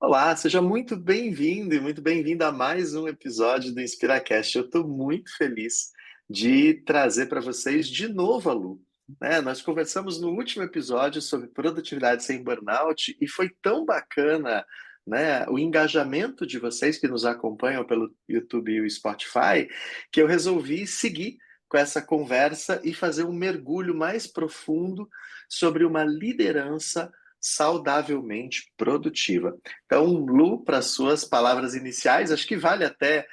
Olá, seja muito bem-vindo e muito bem-vinda a mais um episódio do InspiraCast. Eu estou muito feliz de trazer para vocês de novo a Lu. Nós conversamos no último episódio sobre produtividade sem burnout e foi tão bacana, o engajamento de vocês que nos acompanham pelo YouTube e o Spotify, que eu resolvi seguir com essa conversa e fazer um mergulho mais profundo sobre uma liderança saudavelmente produtiva. Então, Lu, para suas palavras iniciais, acho que vale até,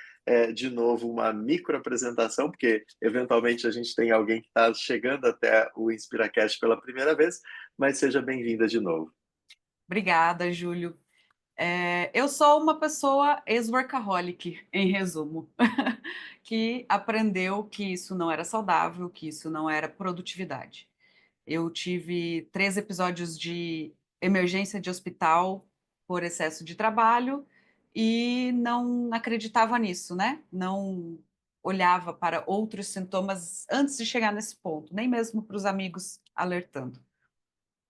de novo, uma microapresentação, porque eventualmente a gente tem alguém que está chegando até o InspiraCast pela primeira vez, mas seja bem-vinda de novo. Obrigada, Júlio. Eu sou uma pessoa ex-workaholic, em resumo, que aprendeu que isso não era saudável, que isso não era produtividade. Eu tive 3 episódios de emergência de hospital por excesso de trabalho e não acreditava nisso, né? Não olhava para outros sintomas antes de chegar nesse ponto, nem mesmo para os amigos alertando.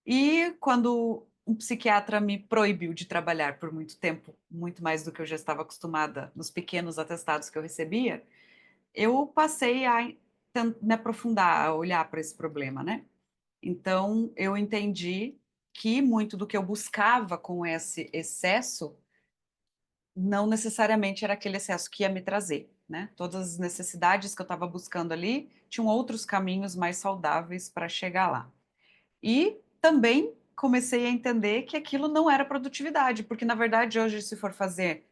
E quando um psiquiatra me proibiu de trabalhar por muito tempo, muito mais do que eu já estava acostumada nos pequenos atestados que eu recebia, eu passei a me aprofundar, a olhar para esse problema, né. Então eu entendi que muito do que eu buscava com esse excesso, não necessariamente era aquele excesso que ia me trazer, né. Todas as necessidades que eu estava buscando ali, tinham outros caminhos mais saudáveis para chegar lá. E também comecei a entender que aquilo não era produtividade, porque na verdade hoje se for fazer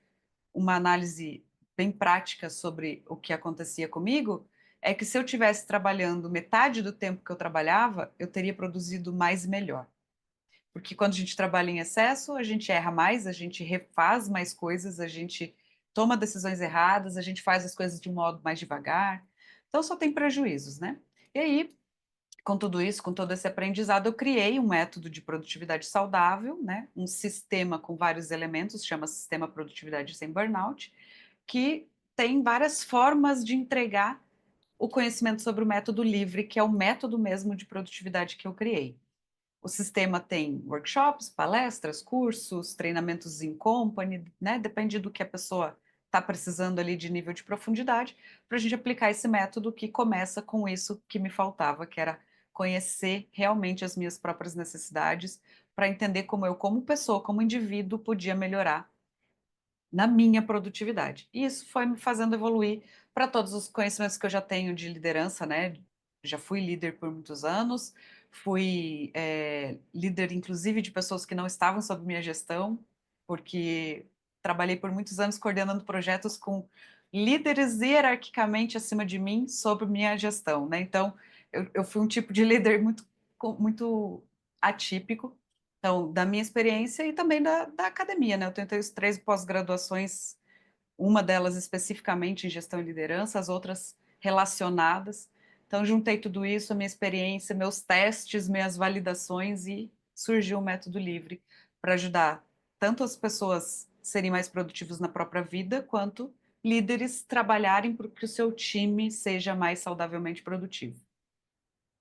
uma análise bem prática sobre o que acontecia comigo, é que se eu tivesse trabalhando metade do tempo que eu trabalhava, eu teria produzido mais e melhor. Porque quando a gente trabalha em excesso, a gente erra mais, a gente refaz mais coisas, a gente toma decisões erradas, a gente faz as coisas de um modo mais devagar. Então só tem prejuízos, né? E aí, com tudo isso, com todo esse aprendizado, eu criei um método de produtividade saudável, né, um sistema com vários elementos, chama Sistema Produtividade Sem Burnout, que tem várias formas de entregar o conhecimento sobre o método livre, que é o método mesmo de produtividade que eu criei. O sistema tem workshops, palestras, cursos, treinamentos em company, né, depende do que a pessoa está precisando ali de nível de profundidade, para a gente aplicar esse método que começa com isso que me faltava, que era conhecer realmente as minhas próprias necessidades, para entender como eu, como pessoa, como indivíduo, podia melhorar na minha produtividade. E isso foi me fazendo evoluir para todos os conhecimentos que eu já tenho de liderança, né, já fui líder por muitos anos, fui, líder inclusive de pessoas que não estavam sob minha gestão, porque trabalhei por muitos anos coordenando projetos com líderes hierarquicamente acima de mim, sob minha gestão, né, então eu fui um tipo de líder muito atípico, então, da minha experiência e também da academia, né, eu tenho 3 pós-graduações, uma delas especificamente em gestão e liderança, as outras relacionadas. Então juntei tudo isso, a minha experiência, meus testes, minhas validações e surgiu o Método Livre para ajudar tanto as pessoas serem mais produtivos na própria vida, quanto líderes trabalharem para que o seu time seja mais saudavelmente produtivo.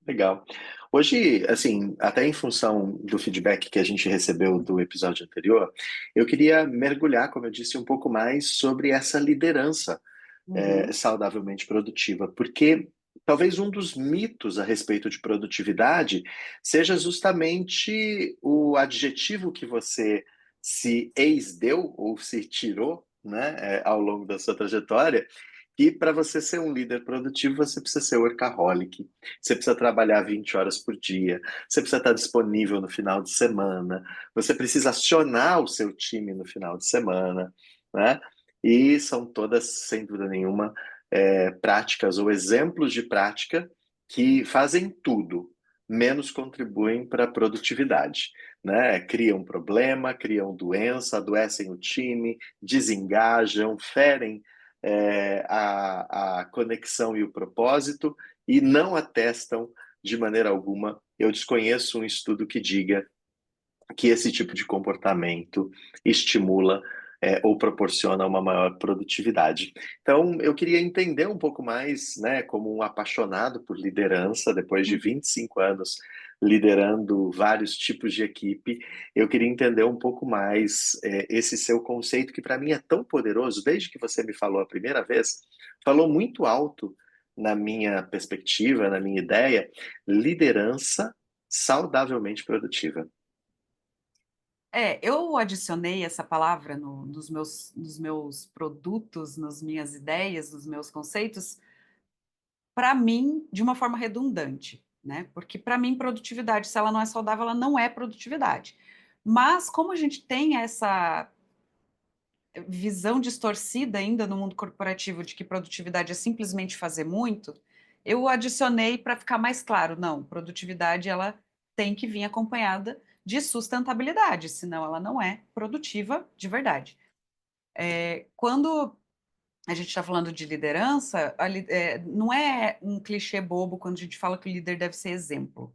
Legal. Hoje, assim, até em função do feedback que a gente recebeu do episódio anterior, eu queria mergulhar, como eu disse, um pouco mais sobre essa liderança Uhum. saudavelmente produtiva, porque talvez um dos mitos a respeito de produtividade seja justamente o adjetivo que você se ex-deu ou se tirou, ao longo da sua trajetória, e para você ser um líder produtivo, você precisa ser workaholic, você precisa trabalhar 20 horas por dia, você precisa estar disponível no final de semana, você precisa acionar o seu time no final de semana, né? E são todas, sem dúvida nenhuma, práticas ou exemplos de prática que fazem tudo, menos contribuem para a produtividade. Criam problema, criam doença, adoecem o time, desengajam, ferem a conexão e o propósito e não atestam de maneira alguma. Eu desconheço um estudo que diga que esse tipo de comportamento estimula ou proporciona uma maior produtividade. Então, eu queria entender um pouco mais, né, como um apaixonado por liderança, depois de 25 anos liderando vários tipos de equipe, eu queria entender um pouco mais esse seu conceito, que para mim é tão poderoso, desde que você me falou a primeira vez, falou muito alto na minha perspectiva, na minha ideia, liderança saudavelmente produtiva. Eu adicionei essa palavra nos meus produtos, nas minhas ideias, nos meus conceitos, para mim, de uma forma redundante, né? Porque para mim, produtividade, se ela não é saudável, ela não é produtividade. Mas como a gente tem essa visão distorcida ainda no mundo corporativo de que produtividade é simplesmente fazer muito, eu adicionei para ficar mais claro, não, produtividade ela tem que vir acompanhada de sustentabilidade, senão ela não é produtiva de verdade. Quando a gente está falando de liderança, não é um clichê bobo quando a gente fala que o líder deve ser exemplo.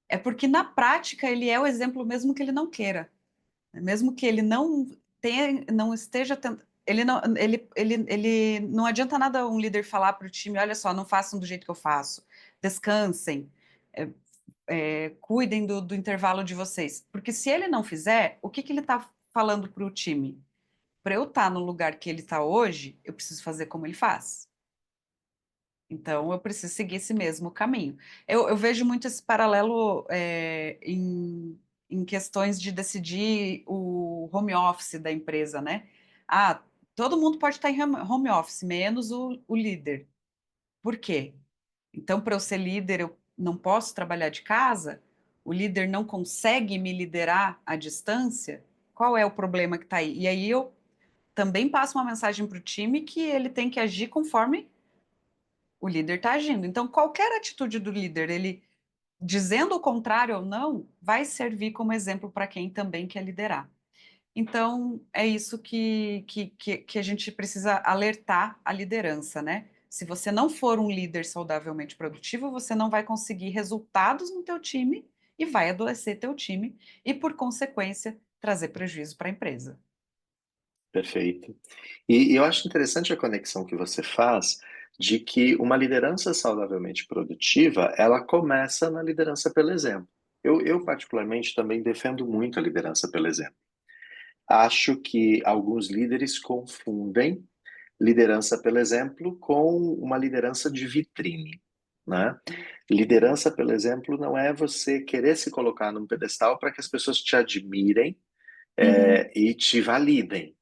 É porque na prática ele é o exemplo mesmo que ele não queira. Mesmo que ele não esteja ele não adianta nada um líder falar para o time, olha só, não façam do jeito que eu faço, descansem, é, cuidem do intervalo de vocês, porque se ele não fizer, o que que ele está falando para o time? Para eu estar no lugar que ele está hoje, eu preciso fazer como ele faz. Então, eu preciso seguir esse mesmo caminho. Eu vejo muito esse paralelo em questões de decidir o home office da empresa, né? Ah, todo mundo pode estar em home office, menos o líder. Por quê? Então, para eu ser líder, eu não posso trabalhar de casa? O líder não consegue me liderar à distância? Qual é o problema que está aí? E aí eu também passo uma mensagem para o time que ele tem que agir conforme o líder está agindo. Então, qualquer atitude do líder, ele dizendo o contrário ou não, vai servir como exemplo para quem também quer liderar. Então, é isso que a gente precisa alertar a liderança, né? Se você não for um líder saudavelmente produtivo, você não vai conseguir resultados no teu time e vai adoecer teu time e, por consequência, trazer prejuízo para a empresa. Perfeito. E eu acho interessante a conexão que você faz de que uma liderança saudavelmente produtiva, ela começa na liderança pelo exemplo. Eu particularmente também defendo muito a liderança pelo exemplo. Acho que alguns líderes confundem liderança pelo exemplo com uma liderança de vitrine, né? Uhum. Liderança pelo exemplo não é você querer se colocar num pedestal para que as pessoas te admirem, Uhum. e te validem,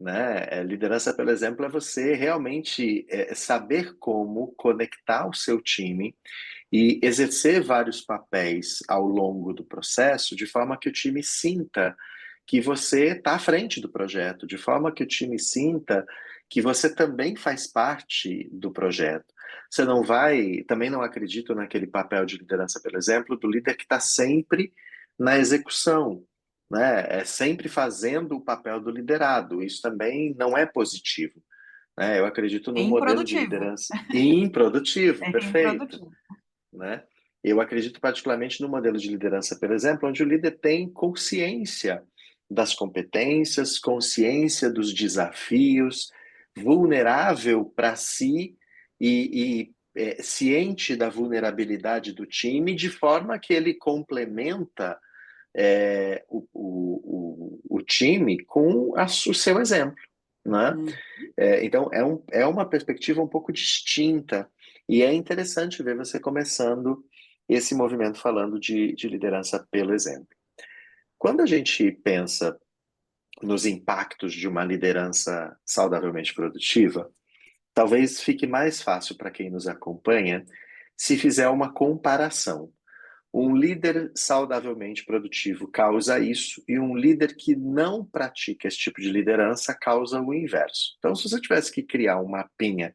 né? Liderança, por exemplo, é você realmente saber como conectar o seu time e exercer vários papéis ao longo do processo, de forma que o time sinta que você está à frente do projeto, de forma que o time sinta que você também faz parte do projeto. Você não vai, também não acredito naquele papel de liderança, por exemplo, do líder que está sempre na execução, né? É sempre fazendo o papel do liderado. Isso também não é positivo, né? Eu acredito É num modelo de improdutivo. liderança improdutivo, É perfeito, improdutivo. né? Eu acredito particularmente no modelo de liderança, por exemplo, onde o líder tem consciência das competências, consciência dos desafios, vulnerável para si e ciente da vulnerabilidade do time, de forma que ele complementa o time com o seu exemplo, né? Hum. Então, é uma perspectiva um pouco distinta, e é interessante ver você começando esse movimento falando de liderança pelo exemplo. Quando a gente pensa nos impactos de uma liderança saudavelmente produtiva, talvez fique mais fácil para quem nos acompanha se fizer uma comparação. Um líder saudavelmente produtivo causa isso, e um líder que não pratica esse tipo de liderança causa o inverso. Então, se você tivesse que criar um mapinha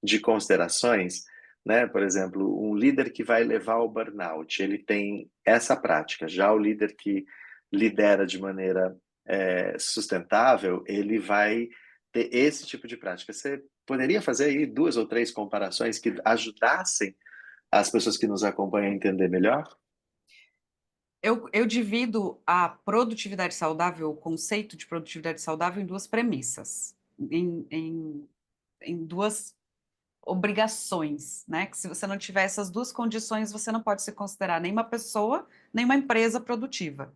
de considerações, né, por exemplo, um líder que vai levar ao burnout, ele tem essa prática. Já o líder que lidera de maneira sustentável, ele vai ter esse tipo de prática. Você poderia fazer aí duas ou três comparações que ajudassem as pessoas que nos acompanham a entender melhor? Eu divido a produtividade saudável, o conceito de produtividade saudável, em duas premissas, em, em, em duas obrigações, né? Que se você não tiver essas duas condições, você não pode se considerar nem uma pessoa, nem uma empresa produtiva,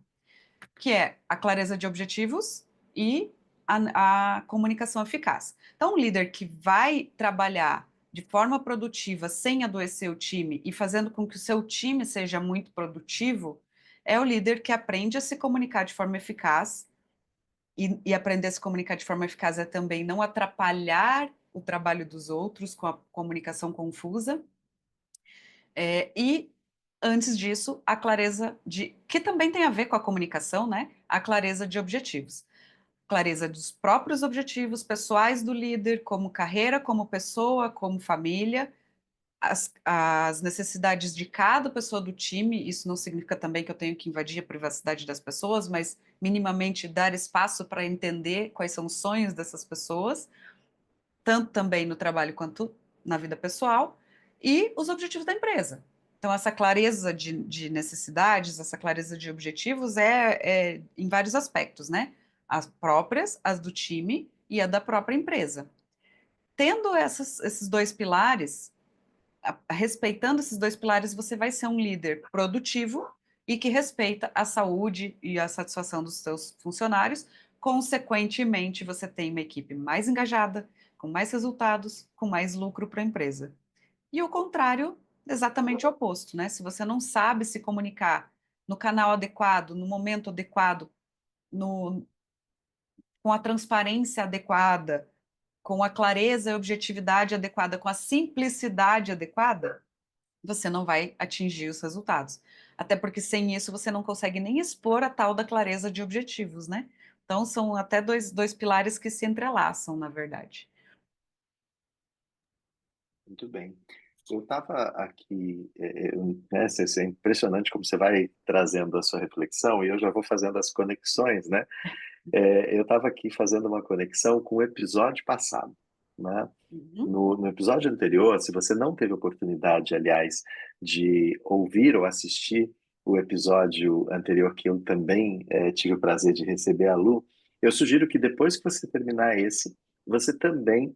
que é a clareza de objetivos e a comunicação eficaz. Então, um líder que vai trabalhar de forma produtiva, sem adoecer o time e fazendo com que o seu time seja muito produtivo, é o líder que aprende a se comunicar de forma eficaz. E aprender a se comunicar de forma eficaz é também não atrapalhar o trabalho dos outros com a comunicação confusa. E antes disso, a clareza de, que também tem a ver com a comunicação, né? A clareza de objetivos. Clareza dos próprios objetivos pessoais do líder, como carreira, como pessoa, como família, as necessidades de cada pessoa do time. Isso não significa também que eu tenho que invadir a privacidade das pessoas, mas minimamente dar espaço para entender quais são os sonhos dessas pessoas, tanto também no trabalho quanto na vida pessoal, e os objetivos da empresa. Então, essa clareza de necessidades, essa clareza de objetivos é em vários aspectos, né? As próprias, as do time e a da própria empresa. Tendo esses dois pilares, respeitando esses dois pilares, você vai ser um líder produtivo e que respeita a saúde e a satisfação dos seus funcionários. Consequentemente, você tem uma equipe mais engajada, com mais resultados, com mais lucro para a empresa. E o contrário, exatamente o oposto, né? Se você não sabe se comunicar no canal adequado, no momento adequado, no, com a transparência adequada, com a clareza e objetividade adequada, com a simplicidade adequada, você não vai atingir os resultados. Até porque sem isso você não consegue nem expor a tal da clareza de objetivos, né? Então são até dois pilares que se entrelaçam, na verdade. Muito bem. Eu estava aqui, né, é impressionante como você vai trazendo a sua reflexão e eu já vou fazendo as conexões, né? Eu estava aqui fazendo uma conexão com o episódio passado, né? Uhum. No episódio anterior, se você não teve oportunidade, aliás, de ouvir ou assistir o episódio anterior, que eu também tive o prazer de receber a Lu, eu sugiro que depois que você terminar esse, você também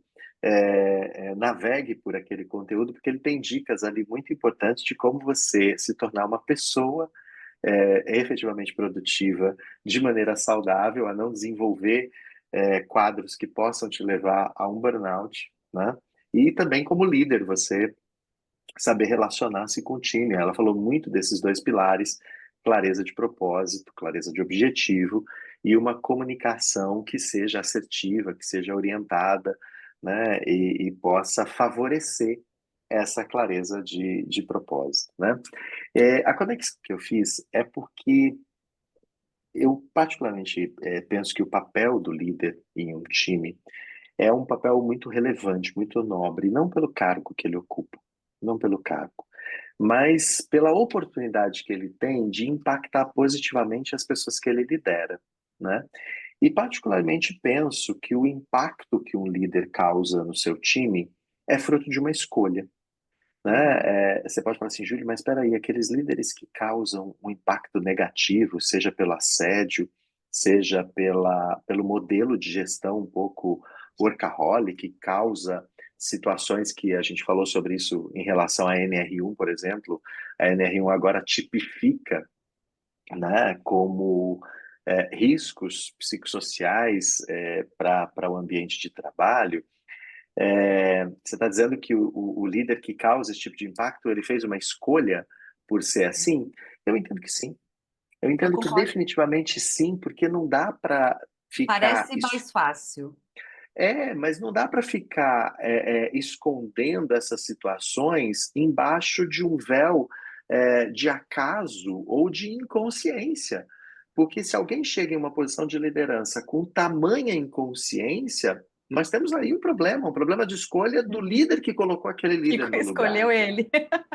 navegue por aquele conteúdo, porque ele tem dicas ali muito importantes de como você se tornar uma pessoa efetivamente produtiva, de maneira saudável, a não desenvolver quadros que possam te levar a um burnout, né? E também como líder, você saber relacionar-se com o time. Ela falou muito desses dois pilares: clareza de propósito, clareza de objetivo e uma comunicação que seja assertiva, que seja orientada, né? E possa favorecer essa clareza de propósito, né? A conexão que eu fiz é porque eu particularmente penso que o papel do líder em um time é um papel muito relevante, muito nobre, não pelo cargo que ele ocupa, não pelo cargo, mas pela oportunidade que ele tem de impactar positivamente as pessoas que ele lidera, né? E particularmente penso que o impacto que um líder causa no seu time é fruto de uma escolha, Uhum. né? Você pode falar assim, Júlio, mas espera aí, aqueles líderes que causam um impacto negativo, seja pelo assédio, seja pelo modelo de gestão um pouco workaholic, que causa situações que a gente falou sobre isso em relação à NR1, por exemplo. A NR1 agora tipifica, né, como riscos psicossociais para o ambiente de trabalho. Você está dizendo que o líder que causa esse tipo de impacto, ele fez uma escolha por ser assim? Eu entendo que sim. Eu Eu entendo que concordo. definitivamente sim, porque não dá para ficar Parece mais fácil. mas não dá para ficar escondendo essas situações embaixo de um véu de acaso ou de inconsciência. Porque se alguém chega em uma posição de liderança com tamanha inconsciência, nós temos aí um problema de escolha do líder que colocou aquele Que líder no lugar, escolheu ele.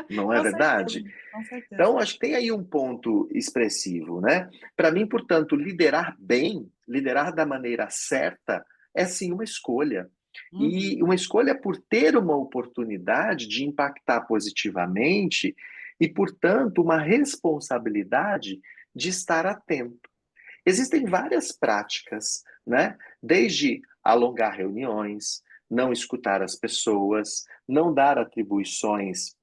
não é Com verdade? certeza, com certeza. Então, acho que tem aí um ponto expressivo, né? Para mim, portanto, liderar bem, liderar da maneira certa, é sim uma escolha. Uhum. E uma escolha por ter uma oportunidade de impactar positivamente e, portanto, uma responsabilidade de estar atento. Existem várias práticas, né? Desde alongar reuniões, não escutar as pessoas, não dar atribuições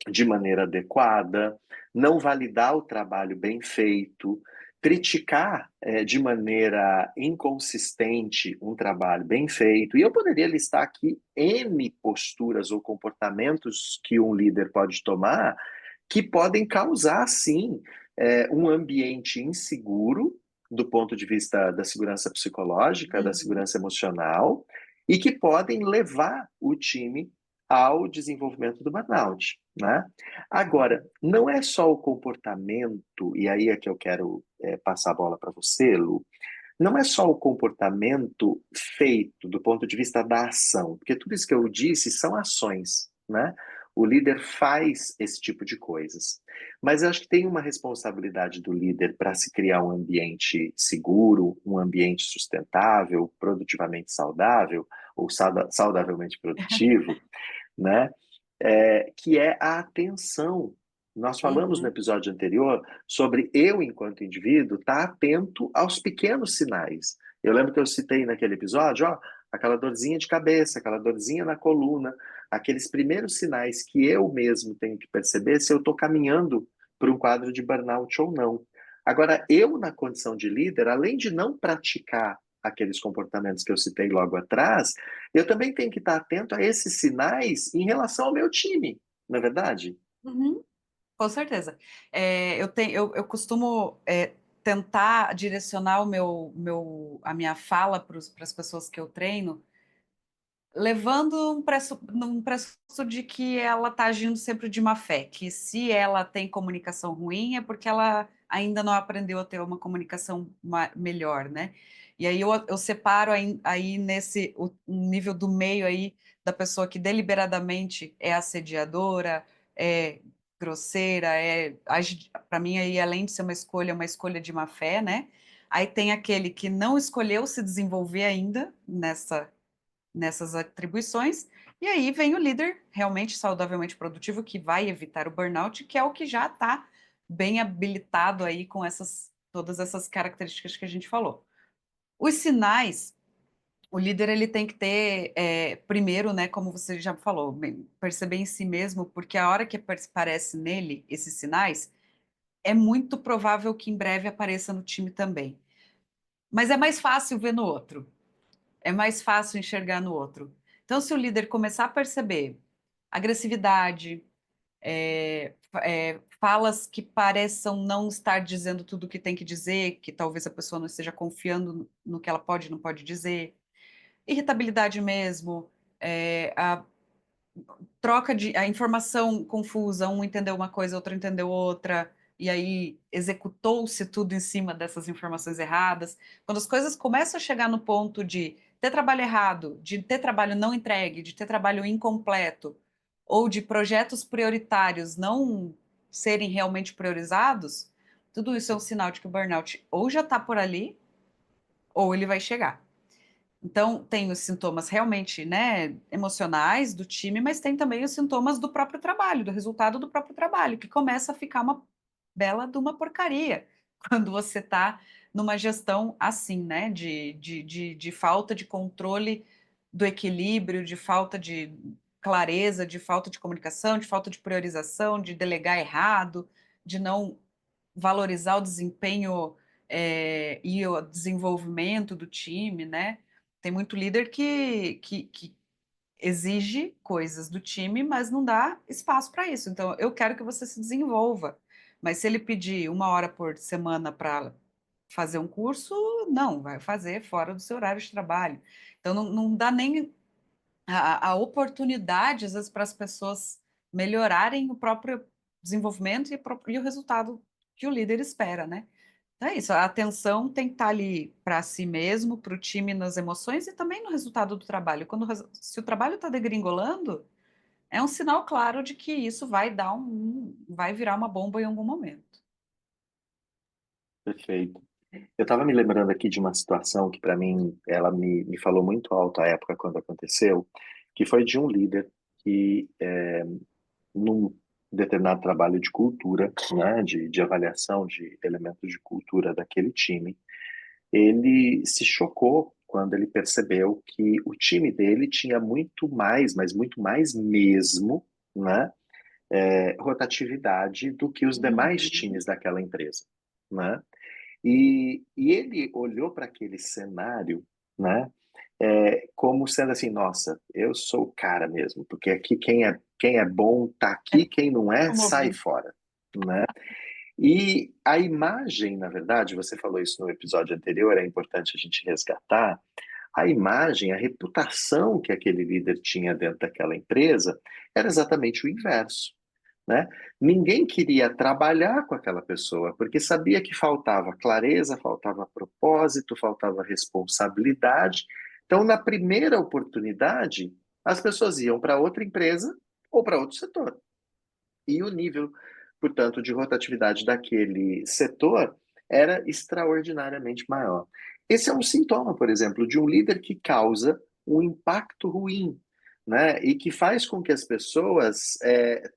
de maneira adequada, não validar o trabalho bem feito, criticar de maneira inconsistente um trabalho bem feito. E eu poderia listar aqui N posturas ou comportamentos que um líder pode tomar que podem causar, sim, um ambiente inseguro do ponto de vista da segurança psicológica, da Uhum. segurança emocional, e que podem levar o time ao desenvolvimento do burnout, né? Agora, não é só o comportamento, e aí é que eu quero passar a bola para você, Lu, não é só o comportamento feito do ponto de vista da ação, porque tudo isso que eu disse são ações, né? O líder faz esse tipo de coisas. Mas eu acho que tem uma responsabilidade do líder para se criar um ambiente seguro, um ambiente sustentável, produtivamente saudável, ou saudavelmente produtivo, né? Que é a atenção. Nós falamos no Uhum. episódio anterior sobre eu, enquanto indivíduo, estar atento aos pequenos sinais. Eu lembro que eu citei naquele episódio, ó, aquela dorzinha de cabeça, aquela dorzinha na coluna, aqueles primeiros sinais que eu mesmo tenho que perceber se eu estou caminhando para um quadro de burnout ou não. Agora, eu, na condição de líder, além de não praticar aqueles comportamentos que eu citei logo atrás, eu também tenho que estar atento a esses sinais em relação ao meu time, não é verdade? Uhum. Com certeza. Eu costumo tentar direcionar a minha fala para as pessoas que eu treino, levando num pressuposto de que ela está agindo sempre de má fé, que se ela tem comunicação ruim é porque ela ainda não aprendeu a ter uma comunicação melhor, né? E aí eu separo aí nesse um nível do meio aí da pessoa que deliberadamente é assediadora, é grosseira, para mim aí além de ser é uma escolha de má fé, né? Aí tem aquele que não escolheu se desenvolver ainda nessas atribuições. E aí vem o líder realmente saudavelmente produtivo que vai evitar o burnout, que é o que já está bem habilitado aí com todas essas características que a gente falou. Os sinais, o líder ele tem que ter, primeiro, né, como você já falou, perceber em si mesmo, porque a hora que aparece nele esses sinais, é muito provável que em breve apareça no time também. Mas é mais fácil ver no outro. É mais fácil enxergar no outro. Então, se o líder começar a perceber agressividade, falas que pareçam não estar dizendo tudo o que tem que dizer, que talvez a pessoa não esteja confiando no que ela pode e não pode dizer, irritabilidade mesmo, a a informação confusa, um entendeu uma coisa, outro entendeu outra, e aí executou-se tudo em cima dessas informações erradas. Quando as coisas começam a chegar no ponto de ter trabalho errado, de ter trabalho não entregue, de ter trabalho incompleto, ou de projetos prioritários não serem realmente priorizados, tudo isso é um sinal de que o burnout ou já está por ali, ou ele vai chegar. Então, tem os sintomas realmente, né, emocionais do time, mas tem também os sintomas do próprio trabalho, do resultado do próprio trabalho, que começa a ficar uma bela de uma porcaria quando você está numa gestão assim, né, de falta de controle do equilíbrio, de falta de clareza, de falta de comunicação, de falta de priorização, de delegar errado, de não valorizar o desempenho e o desenvolvimento do time, né? Tem muito líder que exige coisas do time, mas não dá espaço para isso. Então, eu quero que você se desenvolva. Mas se ele pedir 1 hora por semana para fazer um curso, não, vai fazer fora do seu horário de trabalho. Então, não dá nem a oportunidade, às vezes, para as pessoas melhorarem o próprio desenvolvimento e o resultado que o líder espera, né? Então é isso, a atenção tem que estar ali para si mesmo, para o time nas emoções e também no resultado do trabalho. Se o trabalho está degringolando, é um sinal claro de que isso vai virar uma bomba em algum momento. Perfeito. Eu estava me lembrando aqui de uma situação que, para mim, ela me falou muito alto à época quando aconteceu, que foi de um líder que, num determinado determinado trabalho de cultura, né, de avaliação de elementos de cultura daquele time, ele se chocou quando ele percebeu que o time dele tinha muito mais, mas muito mais mesmo, né, rotatividade do que os demais Uhum. times daquela empresa, né? E ele olhou para aquele cenário, né, como sendo assim, nossa, eu sou o cara mesmo, porque aqui quem é bom tá aqui, quem não é, sai Promovido. fora, né? E a imagem, na verdade, você falou isso no episódio anterior, é importante a gente resgatar, a imagem, a reputação que aquele líder tinha dentro daquela empresa era exatamente o inverso, né? Ninguém queria trabalhar com aquela pessoa, porque sabia que faltava clareza, faltava propósito, faltava responsabilidade. Então, na primeira oportunidade, as pessoas iam para outra empresa ou para outro setor. E o nível, portanto, de rotatividade daquele setor era extraordinariamente maior. Esse é um sintoma, por exemplo, de um líder que causa um impacto ruim, né? E que faz com que as pessoas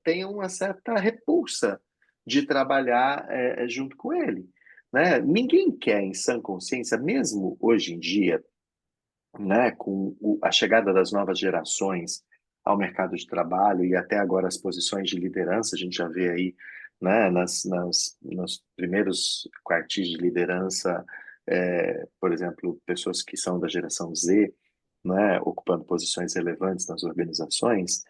tenham uma certa repulsa de trabalhar junto com ele. Né? Ninguém quer, em sã consciência, mesmo hoje em dia, né, com a chegada das novas gerações ao mercado de trabalho e até agora as posições de liderança, a gente já vê aí, né, nos primeiros quartis de liderança, por exemplo, pessoas que são da geração Z, né, ocupando posições relevantes nas organizações,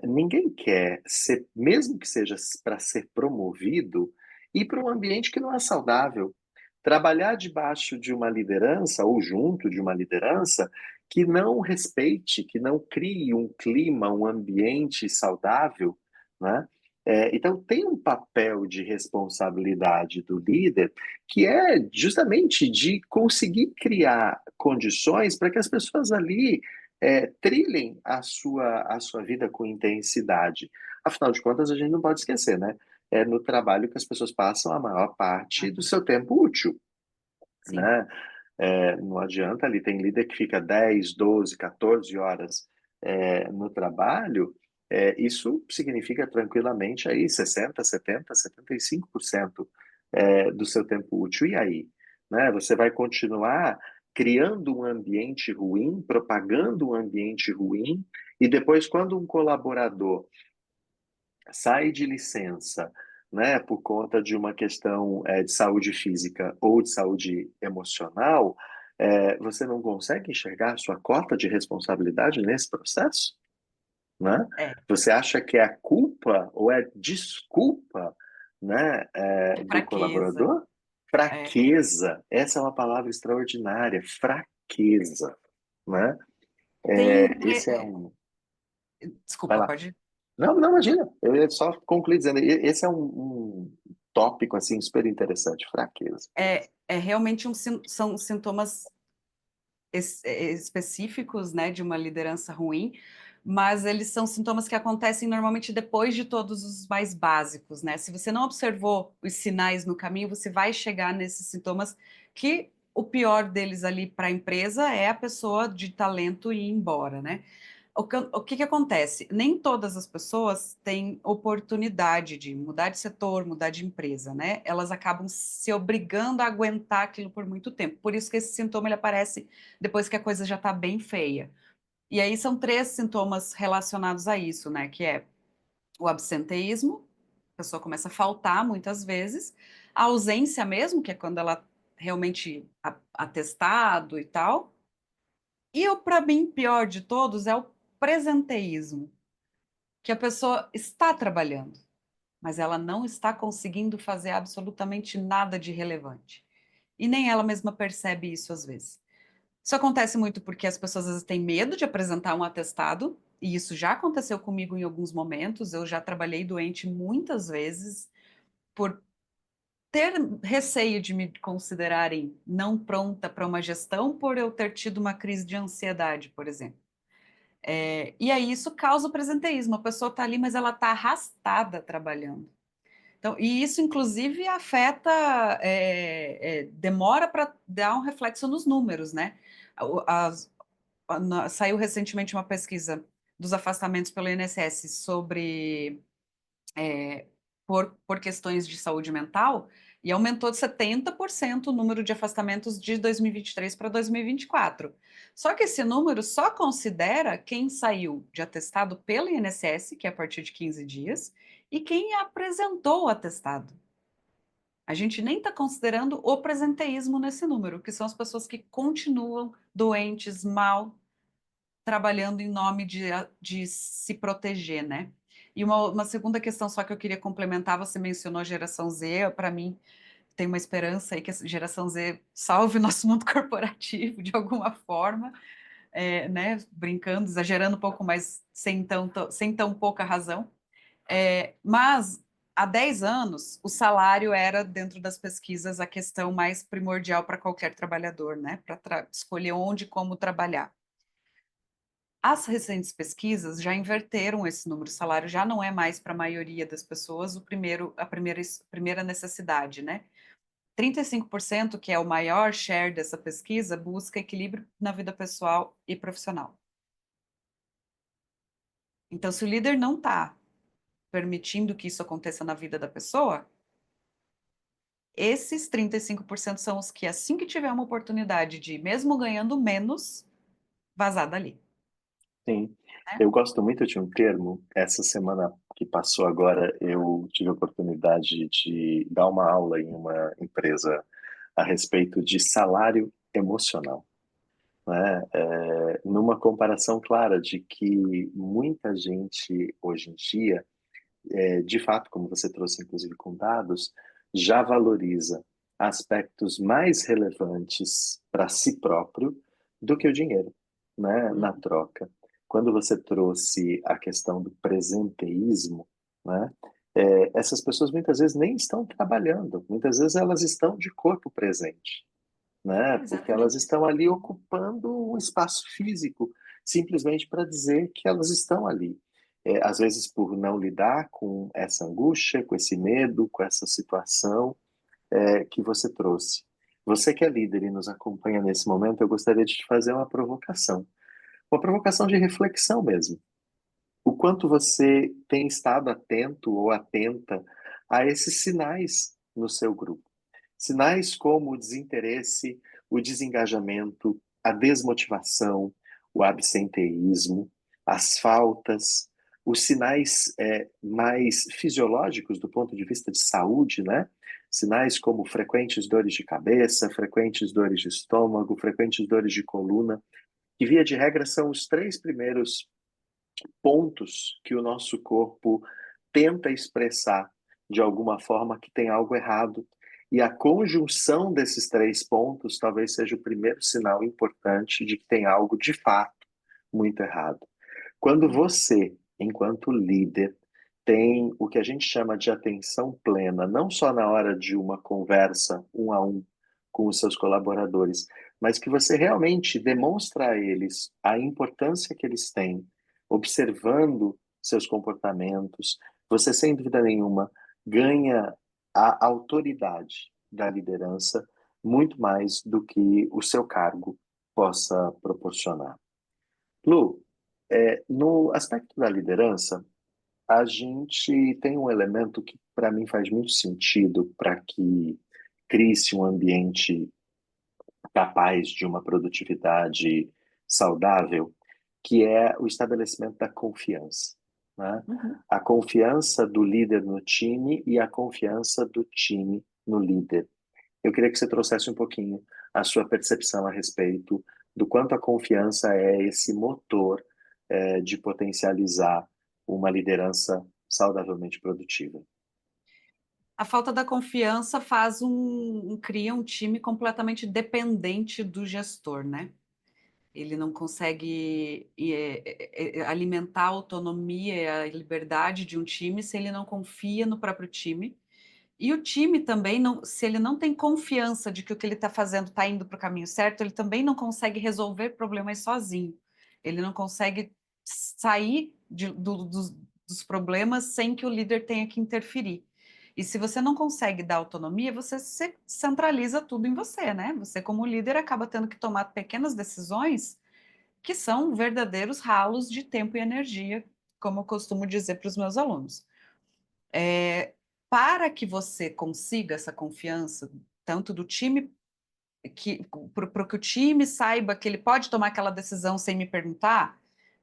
ninguém quer ser, mesmo que seja para ser promovido, ir para um ambiente que não é saudável. Trabalhar debaixo de uma liderança ou junto de uma liderança que não respeite, que não crie um clima, um ambiente saudável, né? Então, tem um papel de responsabilidade do líder que é justamente de conseguir criar condições para que as pessoas ali trilhem a sua vida com intensidade. Afinal de contas, a gente não pode esquecer, né? É no trabalho que as pessoas passam a maior parte do Uhum. seu tempo útil, Sim. né? Não adianta ali, tem líder que fica 10, 12, 14 horas no trabalho, isso significa tranquilamente aí 60, 70, 75% do seu tempo útil. E aí? Né? Você vai continuar criando um ambiente ruim, propagando um ambiente ruim, e depois, quando um colaborador sai de licença, né, por conta de uma questão de saúde física ou de saúde emocional, você não consegue enxergar a sua cota de responsabilidade nesse processo, né? É, Você acha que é a culpa ou é desculpa, né, é do fraqueza. colaborador? É, Fraqueza, essa é uma palavra extraordinária, fraqueza, né? tem. Esse é um. Vai Desculpa, lá. pode. Não, não, imagina. Eu ia só concluir dizendo, esse é um tópico assim super interessante, fraqueza. É realmente são sintomas específicos, né, de uma liderança ruim, mas eles são sintomas que acontecem normalmente depois de todos os mais básicos, né? Se você não observou os sinais no caminho, você vai chegar nesses sintomas que o pior deles ali para a empresa é a pessoa de talento ir embora, né? O que acontece? Nem todas as pessoas têm oportunidade de mudar de setor, mudar de empresa, né? Elas acabam se obrigando a aguentar aquilo por muito tempo. Por isso que esse sintoma ele aparece depois que a coisa já está bem feia. E aí são três sintomas relacionados a isso, né? Que é o absenteísmo, a pessoa começa a faltar muitas vezes, a ausência mesmo, que é quando ela realmente atestado e tal. E o para mim pior de todos é o presenteísmo, que a pessoa está trabalhando, mas ela não está conseguindo fazer absolutamente nada de relevante. E nem ela mesma percebe isso às vezes. Isso acontece muito porque as pessoas às vezes têm medo de apresentar um atestado, e isso já aconteceu comigo em alguns momentos. Eu já trabalhei doente muitas vezes por ter receio de me considerarem não pronta para uma gestão por eu ter tido uma crise de ansiedade, por exemplo. E aí isso causa o presenteísmo. A pessoa está ali, mas ela está arrastada trabalhando. Então, e isso, inclusive, afeta, demora para dar um reflexo nos números, né? O- as- Saiu recentemente uma pesquisa dos afastamentos pelo INSS sobre por questões de saúde mental, e aumentou de 70% o número de afastamentos de 2023 para 2024. Só que esse número só considera quem saiu de atestado pelo INSS, que é a partir de 15 dias, e quem apresentou o atestado. A gente nem está considerando o presenteísmo nesse número, que são as pessoas que continuam doentes, mal, trabalhando em nome de se proteger, né? E uma segunda questão só que eu queria complementar, você mencionou a geração Z, para mim tem uma esperança aí que a geração Z salve o nosso mundo corporativo de alguma forma, né? Brincando, exagerando um pouco, mas sem tão pouca razão. Mas há 10 anos, o salário era, dentro das pesquisas, a questão mais primordial para qualquer trabalhador, né? Para escolher onde e como trabalhar. As recentes pesquisas já inverteram esse número. O salário já não é mais para a maioria das pessoas a primeira necessidade, né? 35%, que é o maior share dessa pesquisa, busca equilíbrio na vida pessoal e profissional. Então, se o líder não está permitindo que isso aconteça na vida da pessoa, esses 35% são os que, assim que tiver uma oportunidade de, mesmo ganhando menos, vazar dali. Sim, Né? eu gosto muito de um termo. Essa semana que passou agora, eu tive a oportunidade de dar uma aula em uma empresa a respeito de salário emocional, né? Numa comparação clara de que muita gente hoje em dia, de fato, como você trouxe inclusive com dados, já valoriza aspectos mais relevantes para si próprio do que o dinheiro, né, na Uhum. troca. Quando você trouxe a questão do presenteísmo, né, essas pessoas muitas vezes nem estão trabalhando, muitas vezes elas estão de corpo presente, É né, porque elas exatamente isso. estão ali ocupando um espaço físico, simplesmente para dizer que elas estão ali. Às vezes por não lidar com essa angústia, com esse medo, com essa situação que você trouxe. Você que é líder e nos acompanha nesse momento, eu gostaria de te fazer uma provocação de reflexão mesmo. O quanto você tem estado atento ou atenta a esses sinais no seu grupo. Sinais como o desinteresse, o desengajamento, a desmotivação, o absenteísmo, as faltas, os sinais mais fisiológicos do ponto de vista de saúde, né? Sinais como frequentes dores de cabeça, frequentes dores de estômago, frequentes dores de coluna, que via de regra são os três primeiros pontos que o nosso corpo tenta expressar de alguma forma que tem algo errado. E a conjunção desses três pontos talvez seja o primeiro sinal importante de que tem algo de fato muito errado. Quando você, enquanto líder, tem o que a gente chama de atenção plena, não só na hora de uma conversa um a um com os seus colaboradores, mas que você realmente demonstra a eles a importância que eles têm, observando seus comportamentos, você, sem dúvida nenhuma, ganha a autoridade da liderança muito mais do que o seu cargo possa proporcionar. Lu, no aspecto da liderança, a gente tem um elemento que, para mim, faz muito sentido para que crie-se um ambiente capaz de uma produtividade saudável, que é o estabelecimento da confiança, né? Uhum. A confiança do líder no time e a confiança do time no líder. Eu queria que você trouxesse um pouquinho a sua percepção a respeito do quanto a confiança é esse motor de potencializar uma liderança saudavelmente produtiva. A falta da confiança cria um time completamente dependente do gestor, né? Ele não consegue alimentar a autonomia e a liberdade de um time se ele não confia no próprio time. E o time também, não, se ele não tem confiança de que o que ele está fazendo está indo para o caminho certo, ele também não consegue resolver problemas sozinho. Ele não consegue sair dos problemas sem que o líder tenha que interferir. E se você não consegue dar autonomia, você centraliza tudo em você, né? Você, como líder, acaba tendo que tomar pequenas decisões que são verdadeiros ralos de tempo e energia, como eu costumo dizer para os meus alunos. Para que você consiga essa confiança, tanto do time, para que o time saiba que ele pode tomar aquela decisão sem me perguntar,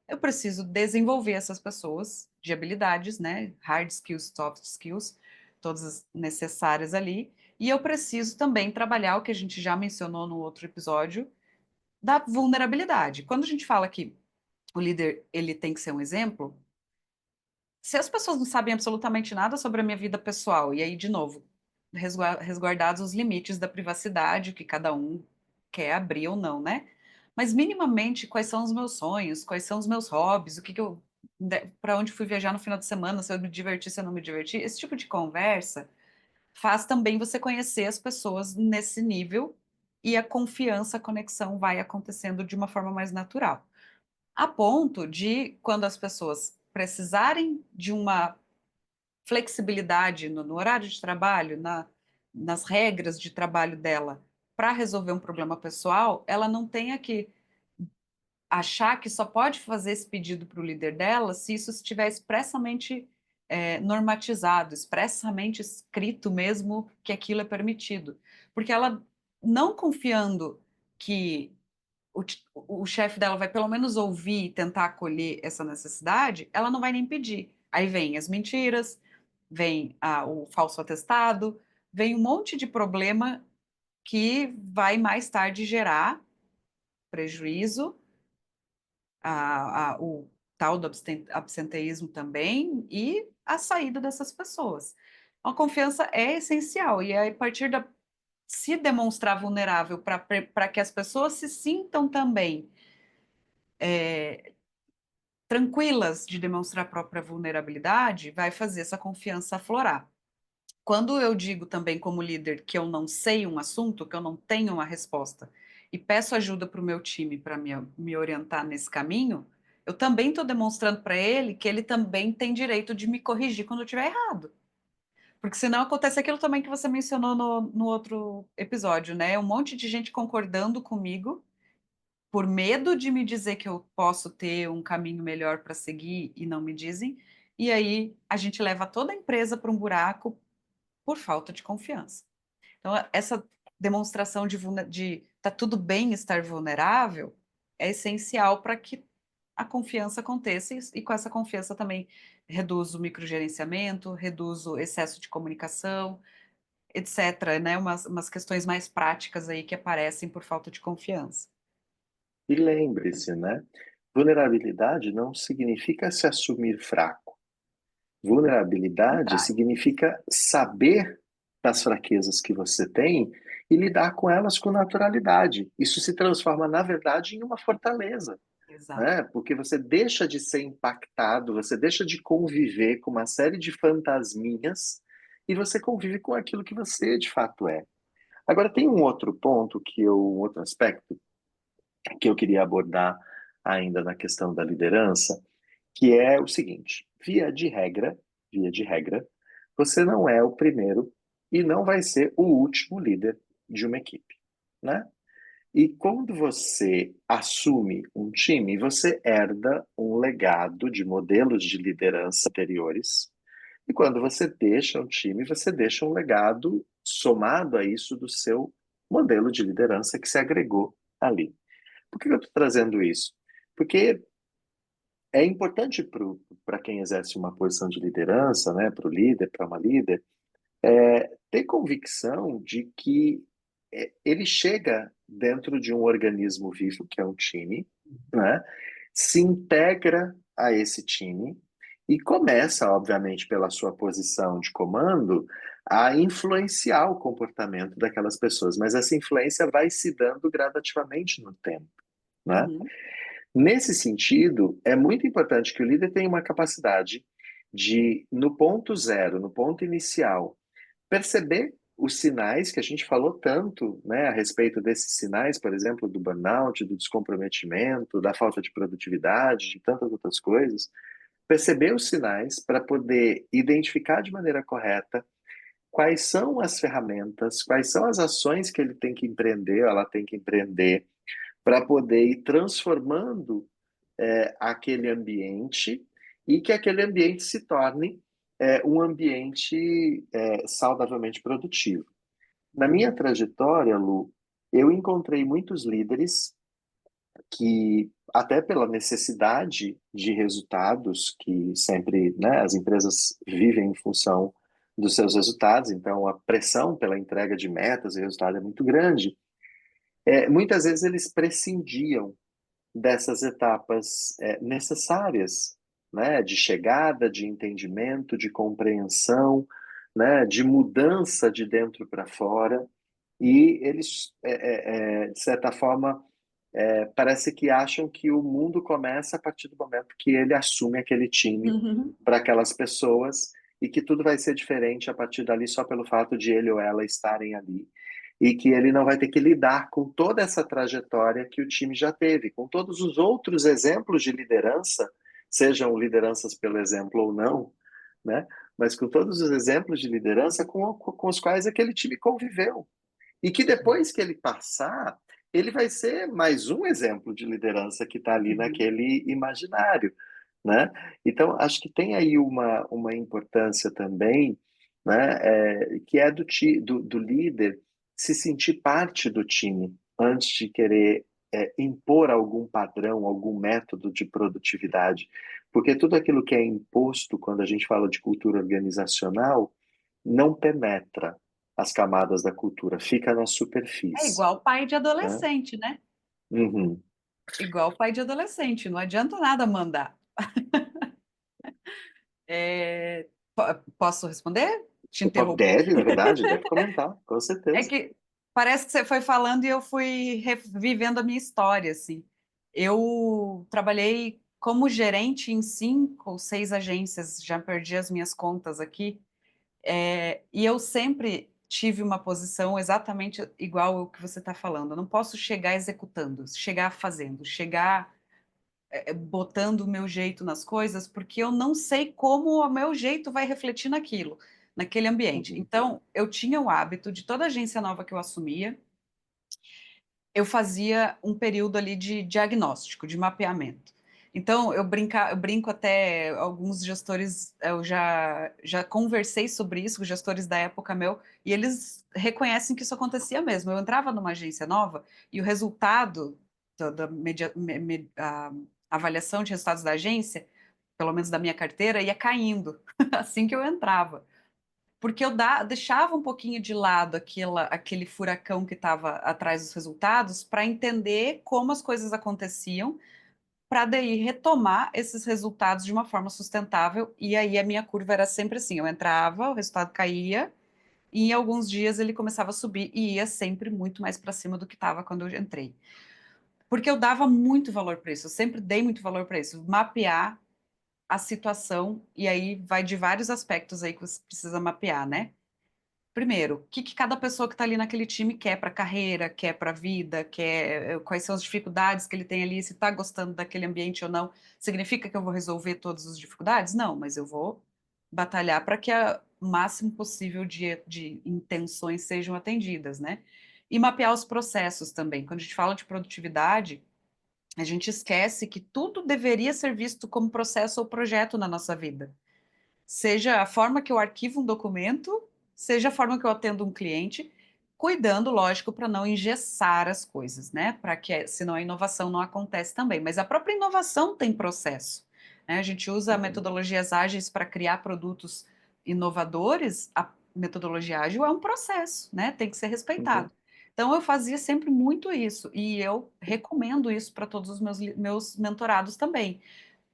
eu preciso desenvolver essas pessoas de habilidades, né? Hard skills, soft skills, todas as necessárias ali. E eu preciso também trabalhar o que a gente já mencionou no outro episódio, da vulnerabilidade. Quando a gente fala que o líder ele tem que ser um exemplo, se as pessoas não sabem absolutamente nada sobre a minha vida pessoal, e aí, de novo, resguardados os limites da privacidade que cada um quer abrir ou não, né? Mas minimamente quais são os meus sonhos, quais são os meus hobbies, o que que eu para onde fui viajar no final de semana, se eu me diverti, se eu não me diverti. Esse tipo de conversa faz também você conhecer as pessoas nesse nível e a confiança, a conexão vai acontecendo de uma forma mais natural. A ponto de, quando as pessoas precisarem de uma flexibilidade no horário de trabalho, nas regras de trabalho dela, para resolver um problema pessoal, ela não tenha que achar que só pode fazer esse pedido para o líder dela se isso estiver expressamente normatizado, expressamente escrito mesmo que aquilo é permitido. Porque ela, não confiando que o chefe dela vai pelo menos ouvir e tentar acolher essa necessidade, ela não vai nem pedir. Aí vem as mentiras, vem o falso atestado, vem um monte de problema que vai mais tarde gerar prejuízo, o tal do absenteísmo também e a saída dessas pessoas. A confiança é essencial e aí, a partir da se demonstrar vulnerável para que as pessoas se sintam também tranquilas de demonstrar a própria vulnerabilidade, vai fazer essa confiança aflorar. Quando eu digo também como líder que eu não sei um assunto, que eu não tenho uma resposta, e peço ajuda para o meu time para me orientar nesse caminho, eu também estou demonstrando para ele que ele também tem direito de me corrigir quando eu estiver errado. Porque senão acontece aquilo também que você mencionou no outro episódio, né? Um monte de gente concordando comigo por medo de me dizer que eu posso ter um caminho melhor para seguir e não me dizem. E aí a gente leva toda a empresa para um buraco por falta de confiança. Então, essa demonstração de tá tudo bem estar vulnerável é essencial para que a confiança aconteça e com essa confiança também reduz o microgerenciamento, reduz o excesso de comunicação, etc., né? Umas questões mais práticas aí que aparecem por falta de confiança. E lembre-se, né? Vulnerabilidade não significa se assumir fraco. Ao Vulnerabilidade contrário. significa saber das fraquezas que você tem e lidar com elas com naturalidade. Isso se transforma, na verdade, em uma fortaleza, Exato. né? Porque você deixa de ser impactado, você deixa de conviver com uma série de fantasminhas e você convive com aquilo que você de fato é. Agora, tem um outro ponto um outro aspecto que eu queria abordar ainda na questão da liderança, que é o seguinte: via de regra, você não é o primeiro e não vai ser o último líder de uma equipe, né? E quando você assume um time, você herda um legado de modelos de liderança anteriores. E quando você deixa um time, você deixa um legado somado a isso do seu modelo de liderança que se agregou ali. Por que eu estou trazendo isso? Porque é importante para quem exerce uma posição de liderança, né, para o líder, para uma líder, ter convicção de que ele chega dentro de um organismo vivo, que é um time, né, se integra a esse time e começa, obviamente, pela sua posição de comando, a influenciar o comportamento daquelas pessoas, mas essa influência vai se dando gradativamente no tempo, né? Uhum. Nesse sentido, é muito importante que o líder tenha uma capacidade de, no ponto zero, no ponto inicial, perceber os sinais que a gente falou tanto, né, a respeito desses sinais, por exemplo, do burnout, do descomprometimento, da falta de produtividade, de tantas outras coisas, perceber os sinais para poder identificar de maneira correta quais são as ferramentas, quais são as ações que ele tem que empreender, ela tem que empreender para poder ir transformando aquele ambiente e que aquele ambiente se torne um ambiente saudavelmente produtivo. Na minha trajetória, Lu, eu encontrei muitos líderes que, até pela necessidade de resultados, que sempre, né, as empresas vivem em função dos seus resultados, então a pressão pela entrega de metas e resultado é muito grande. Muitas vezes eles prescindiam dessas etapas necessárias, né, de chegada, de entendimento, de compreensão, né, de mudança de dentro para fora, e eles, de certa forma, parece que acham que o mundo começa a partir do momento que ele assume aquele time Uhum. para aquelas pessoas e que tudo vai ser diferente a partir dali só pelo fato de ele ou ela estarem ali. E que ele não vai ter que lidar com toda essa trajetória que o time já teve, com todos os outros exemplos de liderança, sejam lideranças pelo exemplo ou não, né? Mas com todos os exemplos de liderança com os quais aquele time conviveu. E que depois que ele passar, ele vai ser mais um exemplo de liderança que está ali Uhum. naquele imaginário, né? Então, acho que tem aí uma importância também, né, que é do líder se sentir parte do time antes de querer impor algum padrão, algum método de produtividade. Porque tudo aquilo que é imposto quando a gente fala de cultura organizacional não penetra as camadas da cultura, fica na É superfície, igual pai de né? adolescente, né? Uhum. Igual pai de adolescente, não adianta nada mandar. Posso responder? Te interrompi. Deve, na verdade, deve comentar, com É certeza. que parece que você foi falando e eu fui revivendo a minha história, assim. Eu trabalhei como gerente em 5 ou 6 agências, já perdi as minhas contas aqui, e eu sempre tive uma posição exatamente igual ao que você está falando. Eu não posso chegar executando, chegar fazendo, chegar botando o meu jeito nas coisas, porque eu não sei como o meu jeito vai refletir naquilo, naquele ambiente. Uhum. Então, eu tinha o hábito de toda agência nova que eu assumia, eu fazia um período ali de diagnóstico, de mapeamento. Então, eu brinco até alguns gestores, eu já conversei sobre isso com gestores da época meu, e eles reconhecem que isso acontecia mesmo. Eu entrava numa agência nova e o resultado da a avaliação de resultados da agência, pelo menos da minha carteira, ia caindo assim que eu entrava. Porque deixava um pouquinho de lado aquele furacão que estava atrás dos resultados para entender como as coisas aconteciam, para daí retomar esses resultados de uma forma sustentável. E aí a minha curva era sempre assim: eu entrava, o resultado caía, e em alguns dias ele começava a subir e ia sempre muito mais para cima do que estava quando eu entrei. Porque eu dava muito valor para isso, eu sempre dei muito valor para isso, mapear a situação, e aí vai de vários aspectos aí que você precisa mapear, né? Primeiro, o que que cada pessoa que está ali naquele time quer para a carreira, quer para a vida, quer, quais são as dificuldades que ele tem ali, se está gostando daquele ambiente ou não. Significa que eu vou resolver todas as dificuldades? Não, mas eu vou batalhar para que o máximo possível de intenções sejam atendidas, né? E mapear os processos também. Quando a gente fala de produtividade, a gente esquece que tudo deveria ser visto como processo ou projeto na nossa vida. Seja a forma que eu arquivo um documento, seja a forma que eu atendo um cliente, cuidando, lógico, para não engessar as coisas, né? Para que, senão a inovação não acontece também. Mas a própria inovação tem processo, né? A gente usa Uhum. metodologias ágeis para criar produtos inovadores. A metodologia ágil é um processo, né? Tem que ser Uhum. respeitado. Então eu fazia sempre muito isso e eu recomendo isso para todos os meus mentorados também.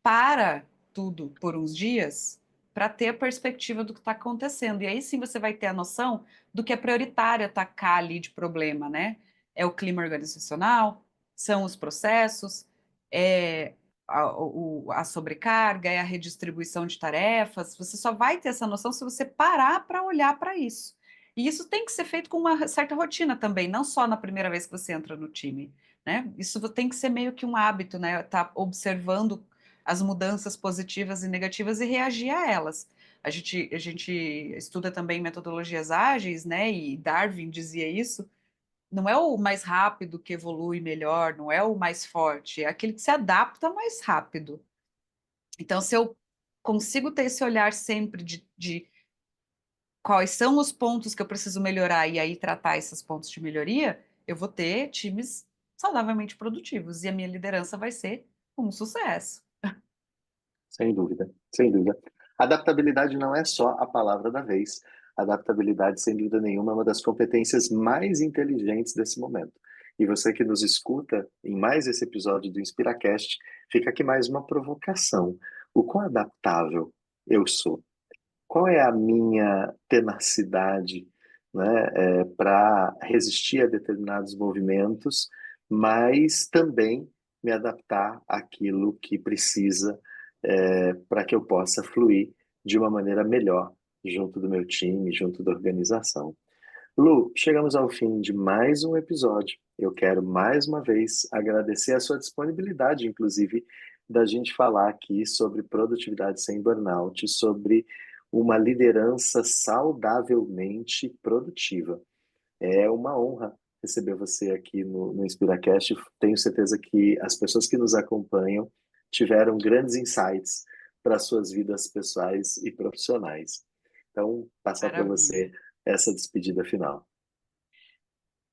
Para tudo por uns dias para ter a perspectiva do que está acontecendo. E aí sim você vai ter a noção do que é prioritário atacar ali de problema, né? É o clima organizacional, são os processos, é a sobrecarga, é a redistribuição de tarefas. Você só vai ter essa noção se você parar para olhar para isso. E isso tem que ser feito com uma certa rotina também, não só na primeira vez que você entra no time, né? Isso tem que ser meio que um hábito, né? Tá observando as mudanças positivas e negativas e reagir a elas. A gente estuda também metodologias ágeis, né? E Darwin dizia isso. Não é o mais rápido que evolui melhor, não é o mais forte, é aquele que se adapta mais rápido. Então, se eu consigo ter esse olhar sempre de quais são os pontos que eu preciso melhorar e aí tratar esses pontos de melhoria, eu vou ter times saudavelmente produtivos e a minha liderança vai ser um sucesso. Sem dúvida, sem dúvida. Adaptabilidade não é só a palavra da vez. Adaptabilidade, sem dúvida nenhuma, é uma das competências mais inteligentes desse momento. E você que nos escuta em mais esse episódio do InspiraCast, fica aqui mais uma provocação. O quão adaptável eu sou? Qual é a minha tenacidade, né, para resistir a determinados movimentos, mas também me adaptar àquilo que precisa para que eu possa fluir de uma maneira melhor junto do meu time, junto da organização. Lu, chegamos ao fim de mais um episódio. Eu quero mais uma vez agradecer a sua disponibilidade, inclusive, da gente falar aqui sobre produtividade sem burnout, sobre uma liderança saudavelmente produtiva. É uma honra receber você aqui no InspiraCast. Tenho certeza que as pessoas que nos acompanham tiveram grandes insights para suas vidas pessoais e profissionais. Então, passar para você Maravilha. essa despedida final.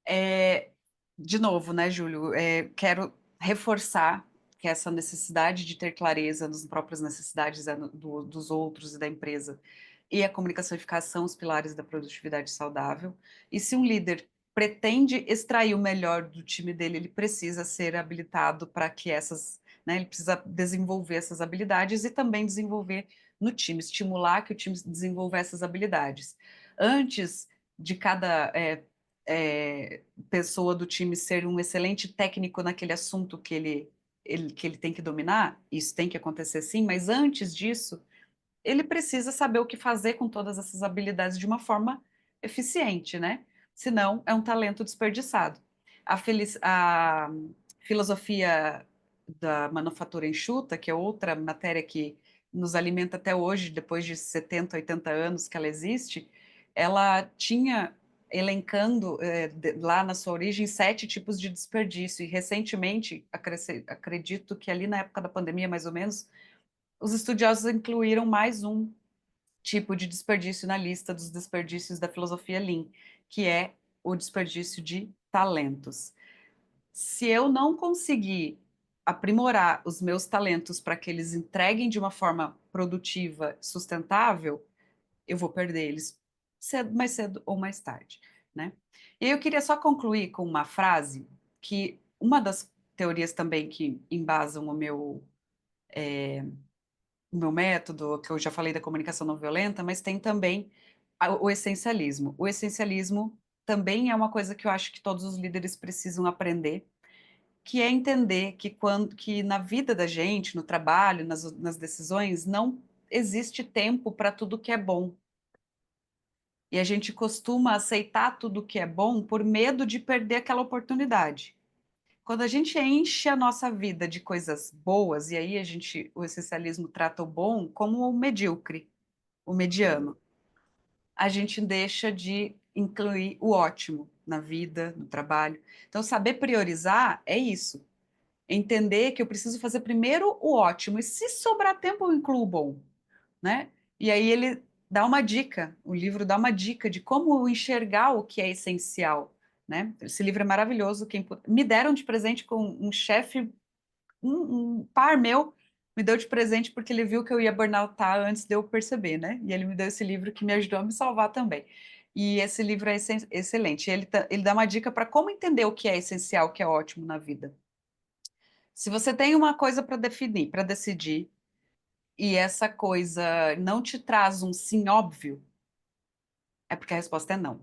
É, de novo, né, Júlio, quero reforçar que essa necessidade de ter clareza nas próprias necessidades dos outros e da empresa e a comunicação eficaz são os pilares da produtividade saudável. E se um líder pretende extrair o melhor do time dele, ele precisa ser habilitado para que essas, né, ele precisa desenvolver essas habilidades e também desenvolver no time, estimular que o time desenvolva essas habilidades. Antes de cada pessoa do time ser um excelente técnico naquele assunto que ele tem que dominar, isso tem que acontecer sim, mas antes disso, ele precisa saber o que fazer com todas essas habilidades de uma forma eficiente, né? Senão, é um talento desperdiçado. A filosofia da manufatura enxuta, que é outra matéria que nos alimenta até hoje, depois de 70, 80 anos que ela existe, ela tinha elencando lá na sua origem 7 tipos de desperdício, e recentemente, acredito que ali na época da pandemia, mais ou menos, os estudiosos incluíram mais um tipo de desperdício na lista dos desperdícios da filosofia Lean, que é o desperdício de talentos. Se eu não conseguir aprimorar os meus talentos para que eles entreguem de uma forma produtiva, sustentável, eu vou perder eles mais cedo ou mais tarde, né? E eu queria só concluir com uma frase que uma das teorias também que embasam o meu método, que eu já falei da comunicação não violenta, mas tem também o essencialismo. O essencialismo também é uma coisa que eu acho que todos os líderes precisam aprender, que é entender que na vida da gente, no trabalho, nas decisões, não existe tempo para tudo que é bom. E a gente costuma aceitar tudo que é bom por medo de perder aquela oportunidade. Quando a gente enche a nossa vida de coisas boas, e aí o essencialismo trata o bom como o medíocre, o mediano, a gente deixa de incluir o ótimo na vida, no trabalho. Então, saber priorizar é isso. Entender que eu preciso fazer primeiro o ótimo, e se sobrar tempo, eu incluo o bom, né? E aí ele dá uma dica, o livro dá uma dica de como enxergar o que é essencial, né? Esse livro é maravilhoso. Me deram de presente com um chefe, um par meu me deu de presente porque ele viu que eu ia burnoutar antes de eu perceber, né? E ele me deu esse livro que me ajudou a me salvar também. E esse livro é excelente. Ele dá uma dica para como entender o que é essencial, o que é ótimo na vida. Se você tem uma coisa para definir, para decidir, e essa coisa não te traz um sim óbvio, é porque a resposta é não.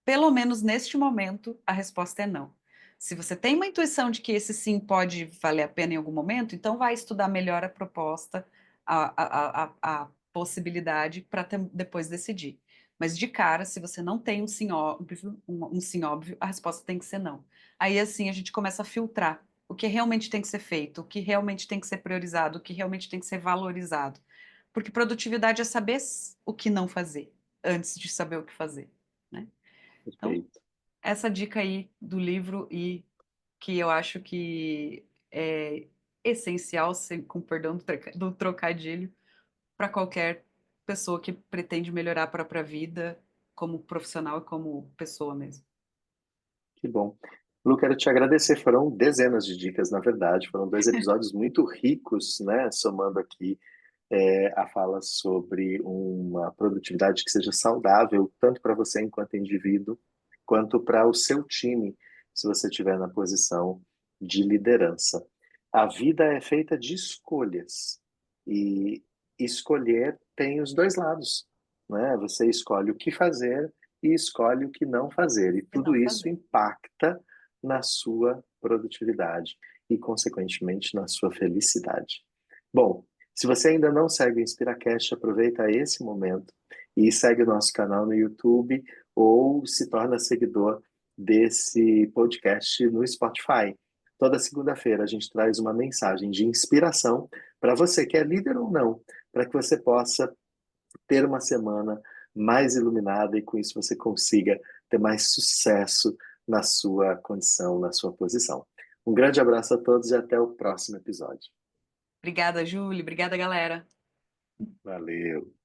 Pelo menos neste momento, a resposta é não. Se você tem uma intuição de que esse sim pode valer a pena em algum momento, então vai estudar melhor a proposta, a possibilidade, para depois decidir. Mas de cara, se você não tem um sim óbvio, um sim óbvio, a resposta tem que ser não. Aí assim a gente começa a filtrar o que realmente tem que ser feito, o que realmente tem que ser priorizado, o que realmente tem que ser valorizado. Porque produtividade é saber o que não fazer antes de saber o que fazer, né? Então, Perfeito. essa dica aí do livro, e que eu acho que essencial, com perdão do trocadilho, para qualquer pessoa que pretende melhorar a própria vida como profissional e como pessoa mesmo. Que bom. Lu, quero te agradecer. Foram dezenas de dicas, na verdade. Foram dois episódios muito ricos, né? Somando aqui a fala sobre uma produtividade que seja saudável, tanto para você enquanto indivíduo, quanto para o seu time, se você estiver na posição de liderança. A vida é feita de escolhas. E escolher tem os dois lados, né? Você escolhe o que fazer e escolhe o que não fazer. E E tudo não isso fazer. impacta na sua produtividade e, consequentemente, na sua felicidade. Bom, se você ainda não segue o InspiraCast, aproveita esse momento e segue o nosso canal no YouTube ou se torna seguidor desse podcast no Spotify. Toda segunda-feira a gente traz uma mensagem de inspiração para você que é líder ou não, para que você possa ter uma semana mais iluminada e com isso você consiga ter mais sucesso na sua condição, na sua posição. Um grande abraço a todos e até o próximo episódio. Obrigada, Júlia. Obrigada, galera. Valeu!